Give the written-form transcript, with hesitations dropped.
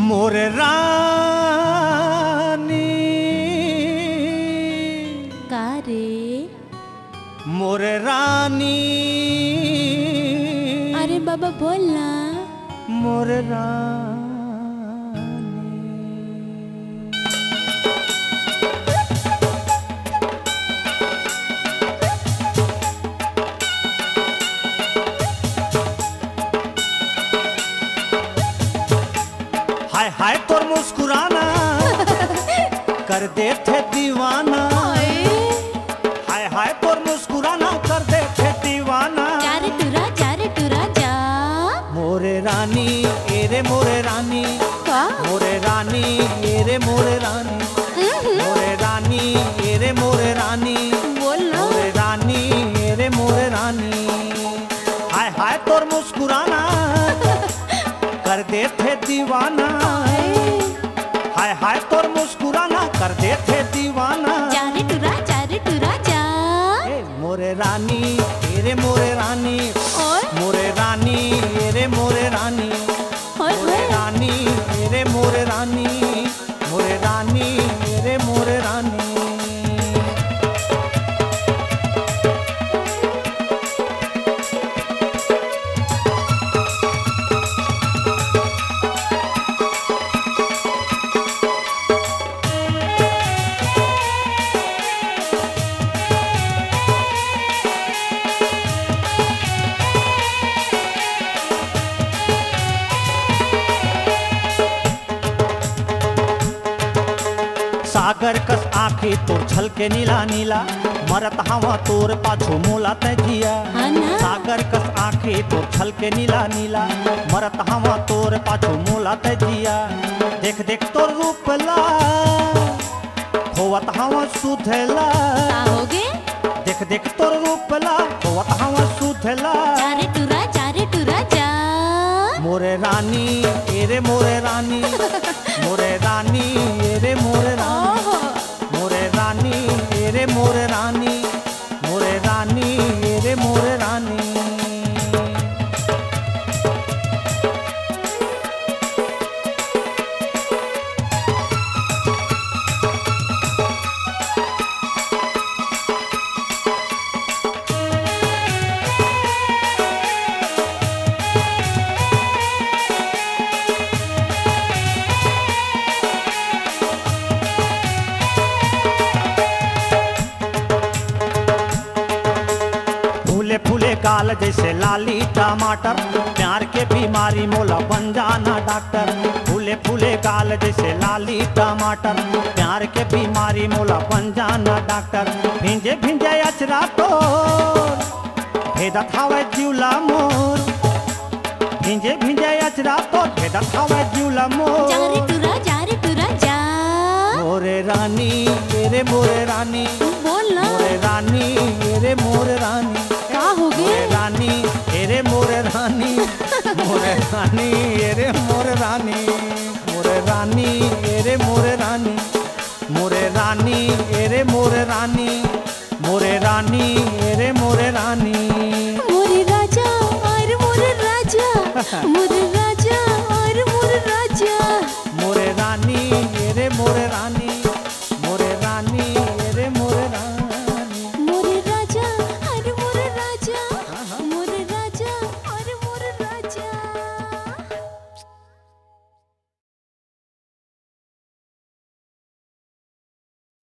मोर रानी का रे मोर रानी अरे बाबा बोल ना मोर रानी हाय हाय तोर मुस्कुराना कर देते दीवाना हाय हाय तोर मुस्कुराना कर देते दीवाना चारे टुरा जा मोरे रानी एरे मोरे रानी का मोरे रानी एरे मोरे रानी मोरे रानी एरे मोरे रानी बोल ना मोरे रानी एरे मोरे रानी हाय हाय तोर मुस्कुराना कर देते दीवाना हाय हाय तोर मुस्कुराना कर देते दीवाना चारे टुरा जा ए मोरे रानी एरे मोरे रानी और मोरे रानी एरे मोरे रानी मोरे रानी एरे मोरे रानी मोरे रानी एरे मोरे रानी सागर कस आँखी तोर छलके नीला नीला मरत हवा तोर पाछू मोला तजिया सागर कस आँखी तोर छलके नीला नीला मरत हवा तोर पाछू मोला तजिया देख देख तोर रूप ला होवत हवा सुधला होगे देख देख तोर रूप ला होवत हवा सुधला चारे टुरा जा मोरे रानी एरे मोरे रानी मोरे रानी एरे मोरे रानी मोरे रानी एरे मोरे रानी मोरे रानी एरे मोरे रानी फूले फूले गाल जैसे लाली टमाटर प्यार के बीमारी मोला बन जाना डॉक्टर फूले फूले गाल जैसे लाली टमाटर प्यार के बीमारी मोला बन जाना डॉक्टर भिंजे भिंजे अचरा तो भेदत हवे जिउला मोर भिंजे भिंजे अचरा तो भेदत हवे जिउला मोर चारे टुरा जा मोरे रानी एरे मोरे रानी बोल ना मोरे रानी एरे मोरे रानी का होगे मोरे रानी एरे मोरे रानी मोरे रानी एरे मोरे रानी मोरे रानी एरे मोरे रानी मोरे रानी एरे मोरे रानी मोरे रानी एरे मोरे रानी मोरे राजा अरे मोरे राजा